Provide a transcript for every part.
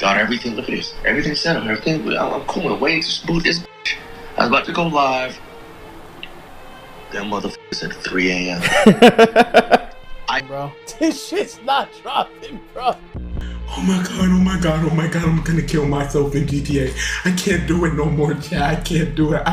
Got everything. Look at this. Everything set up. Everything. I'm cool. I'm waiting to boot this. I was about to go live. That motherfucker said 3 a.m. Bro, this shit's not dropping, bro. Oh my god, I'm gonna kill myself in GTA. I can't do it no more, chat. I can't do it.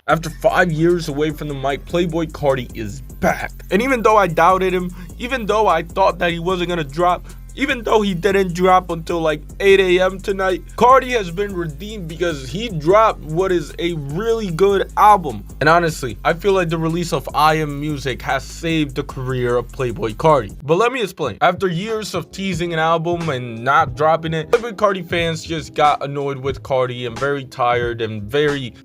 After 5 years away from the mic, Playboi Carti is back. And even though I doubted him, even though I thought that he wasn't gonna drop, even though he didn't drop until like 8 a.m. tonight, Carti has been redeemed because he dropped what is a really good album. And honestly, I feel like the release of I Am Music has saved the career of Playboi Carti. But let me explain. After years of teasing an album and not dropping it, Playboi Carti fans just got annoyed with Carti and very tired and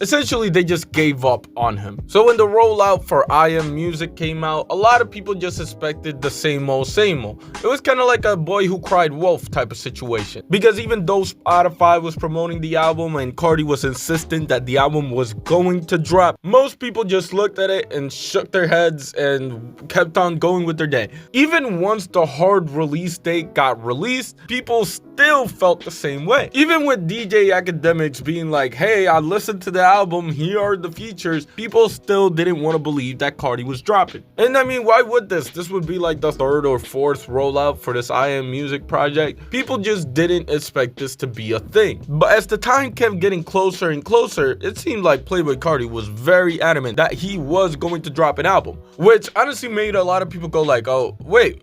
essentially they just gave up on him. So when the rollout for I Am Music came out, a lot of people just expected the same old. It was kind of like a boy who cried wolf type of situation, because even though Spotify was promoting the album and Carti was insistent that the album was going to drop, most people just looked at it and shook their heads and kept on going with their day. Even once the hard release date got released, people still felt the same way. Even with DJ Academics being like, hey, I listened to the album, here are the features, people still didn't want to believe that Carti was dropping. And I mean, why would this? This would be like the third or fourth rollout for this I Am Music project. People just didn't expect this to be a thing. But as the time kept getting closer and closer, it seemed like Playboi Carti was very adamant that he was going to drop an album, which honestly made a lot of people go like, oh, wait,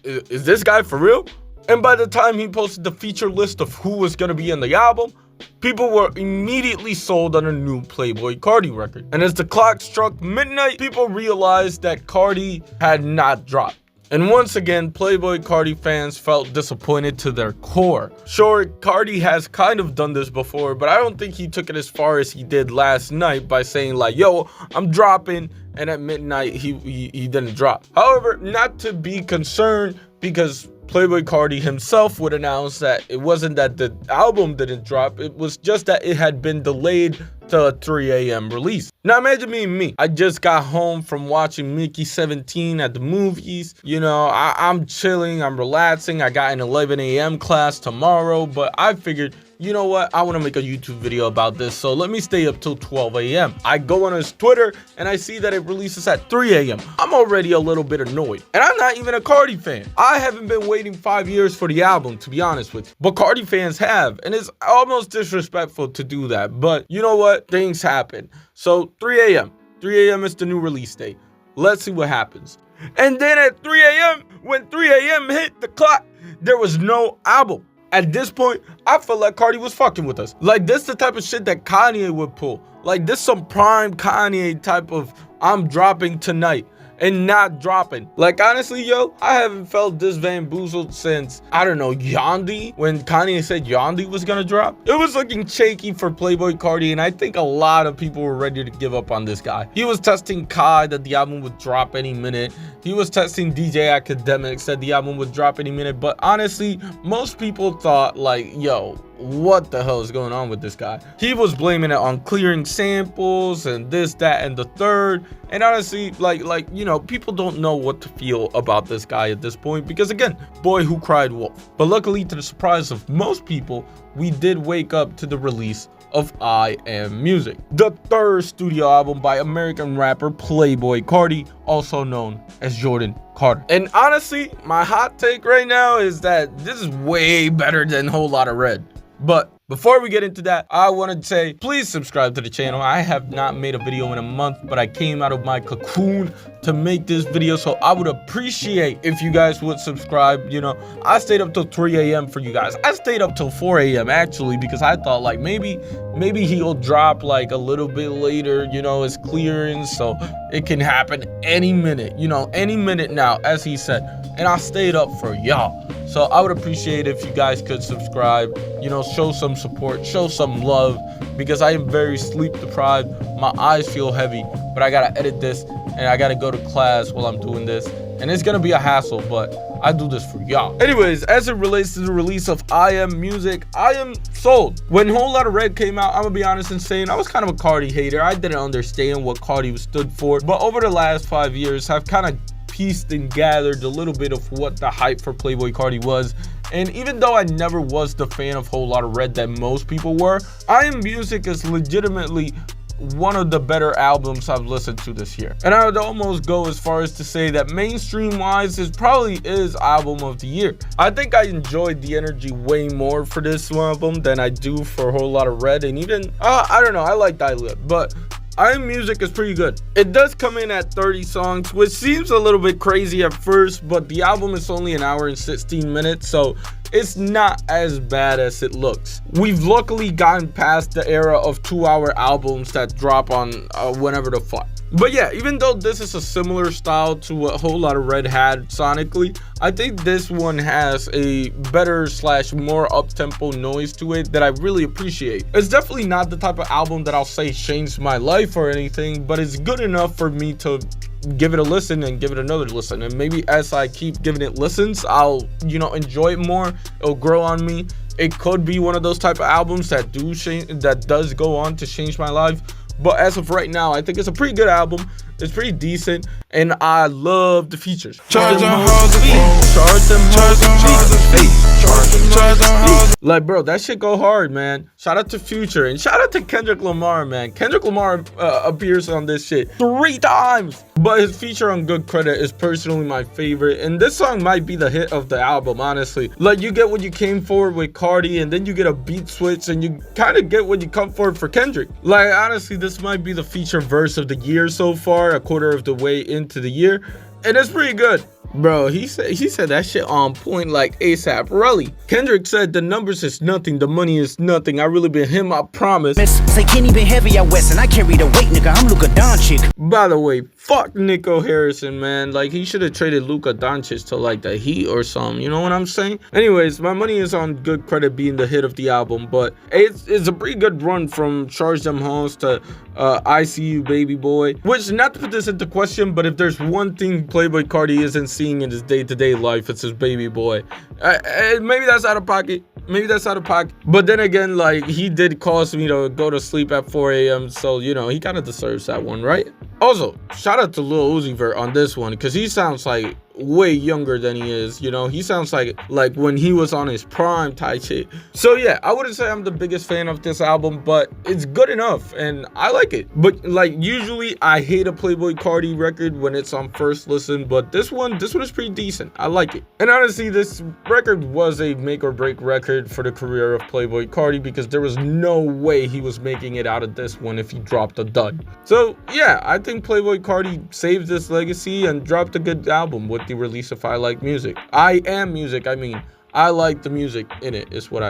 is this guy for real? And by the time he posted the feature list of who was going to be in the album, people were immediately sold on a new Playboi Carti record. And as the clock struck midnight, people realized that Carti had not dropped. And once again, Playboi Carti fans felt disappointed to their core. Sure, Carti has kind of done this before, but I don't think he took it as far as he did last night by saying like, yo, I'm dropping, and at midnight he didn't drop. However, not to be concerned, because Playboi Carti himself would announce that it wasn't that the album didn't drop, it was just that it had been delayed to a 3 a.m. release. Now imagine me. I just got home from watching Mickey 17 at the movies. You know, I'm chilling, I'm relaxing. I got an 11 a.m. class tomorrow, but I figured, you know what, I want to make a YouTube video about this, so let me stay up till 12 a.m. I go on his Twitter and I see that it releases at 3 a.m. I'm already a little bit annoyed. And I'm not even a Carti fan. I haven't been waiting 5 years for the album, to be honest with you. But Carti fans have, and it's almost disrespectful to do that. But you know what? Things happen. So 3 a.m. 3 a.m. is the new release date. Let's see what happens. And then at 3 a.m., when 3 a.m. hit the clock, there was no album. At this point, I felt like Carti was fucking with us. Like, this the type of shit that Kanye would pull. Like, this some prime Kanye type of, I'm dropping tonight and not dropping. Like, honestly, yo, I haven't felt this bamboozled since, I don't know, Yandhi, when Kanye said Yandhi was gonna drop. It was looking shaky for Playboi Carti, and I think a lot of people were ready to give up on this guy. He was testing Kai that the album would drop any minute. He was testing DJ Academics that the album would drop any minute. But honestly, most people thought like, yo, what the hell is going on with this guy? He was blaming it on clearing samples and this, that, and the third. And honestly, like you know, people don't know what to feel about this guy at this point, because again, boy who cried wolf. But luckily, to the surprise of most people, we did wake up to the release of I Am Music, the third studio album by American rapper Playboi Carti, also known as Jordan Carter. And honestly, my hot take right now is that this is way better than Whole Lotta Red. But before we get into that, I want to say, please subscribe to the channel. I have not made a video in a month, but I came out of my cocoon to make this video, so I would appreciate if you guys would subscribe. You know, I stayed up till 3 a.m. for you guys. I stayed up till 4 a.m. actually, because I thought like maybe he'll drop like a little bit later, you know, it's clearing, so it can happen any minute, you know, any minute now, as he said. And I stayed up for y'all. So I would appreciate if you guys could subscribe, you know, show some support, show some love, because I am very sleep deprived. My eyes feel heavy, but I gotta edit this and I gotta go to class while I'm doing this. And it's gonna be a hassle, but I do this for y'all. Anyways, as it relates to the release of I Am Music, I am sold. When Whole Lotta Red came out, I'm gonna be honest and saying I was kind of a Carti hater. I didn't understand what Carti stood for, but over the last 5 years, I've kind of pieced and gathered a little bit of what the hype for Playboi Carti was. And even though I never was the fan of Whole Lotta Red that most people were, I Am Music is legitimately one of the better albums I've listened to this year. And I would almost go as far as to say that mainstream wise, it probably is album of the year. I think I enjoyed the energy way more for this album than I do for Whole Lotta Red, and even I don't know, I like I Live, but I Am Music is pretty good. It does come in at 30 songs, which seems a little bit crazy at first, but the album is only an hour and 16 minutes, so it's not as bad as it looks. We've luckily gotten past the era of 2-hour albums that drop on whenever the fuck. But yeah, even though this is a similar style to what Whole Lotta Red had sonically, I think this one has a better / more up-tempo noise to it that I really appreciate. It's definitely not the type of album that I'll say changed my life or anything, but it's good enough for me to give it a listen and give it another listen, and maybe as I keep giving it listens, I'll enjoy it more. It'll grow on me. It could be one of those type of albums that does go on to change my life. But as of right now, I think it's a pretty good album. It's pretty decent, and I love the features. Like, bro, that shit go hard, man. Shout out to Future, and shout out to Kendrick Lamar, man. Kendrick Lamar appears on this shit 3 times, but his feature on Good Credit is personally my favorite, and this song might be the hit of the album, honestly. Like, you get what you came for with Cardi, and then you get a beat switch, and you kind of get what you come for Kendrick. Like, honestly, this might be the feature verse of the year so far, a quarter of the way into the year, and it's pretty good. Bro, he said that shit on point like ASAP Rocky. Kendrick said the numbers is nothing, the money is nothing. I really been him, I promise. Say can't even heavy out west, and I carry the weight, nigga. I'm Luka Doncic. By the way, fuck Nico Harrison, man. Like, he should have traded Luka Doncic to like the Heat or something. You know what I'm saying? Anyways, my money is on Good Credit being the hit of the album, but it's a pretty good run from Charge Them Hoes to ICU Baby Boy. Which, not to put this into question, but if there's one thing Playboi Carti isn't seeing in his day-to-day life, it's his baby boy. Maybe that's out of pocket. Maybe that's out of pocket. But then again, like, he did cause me to go to sleep at 4 a.m. So, he kind of deserves that one, right? Also, shout out to Lil Uzi Vert on this one, because he sounds like way younger than he is. He sounds like when he was on his prime type shit. So yeah, I wouldn't say I'm the biggest fan of this album, but it's good enough and I like it. But like, usually I hate a Playboi Carti record when it's on first listen, but this one is pretty decent. I like it. And honestly, this record was a make or break record for the career of Playboi Carti, because there was no way he was making it out of this one if he dropped a dud. So yeah, I think Playboi Carti saved this legacy and dropped a good album with the release of I Like Music. I Am Music, I mean, I like the music in it, is what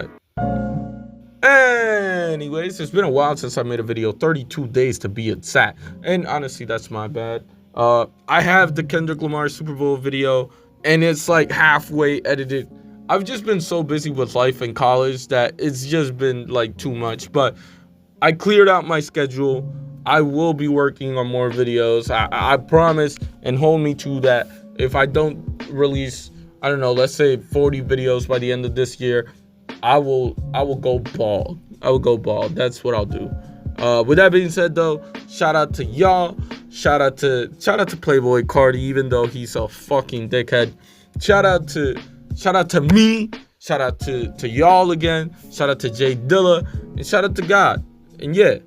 Anyways, it's been a while since I made a video, 32 days to be exact, and honestly, that's my bad. I have the Kendrick Lamar Super Bowl video, and it's like halfway edited. I've just been so busy with life and college that it's just been like too much, but I cleared out my schedule. I will be working on more videos. I promise, and hold me to that. If I don't release, I don't know, let's say 40 videos by the end of this year, I will go bald. I will go bald. That's what I'll do. With that being said, though, shout out to y'all. Shout out to Playboi Carti, even though he's a fucking dickhead. Shout out to me. Shout out to y'all again. Shout out to Jay Dilla, and shout out to God. And yeah,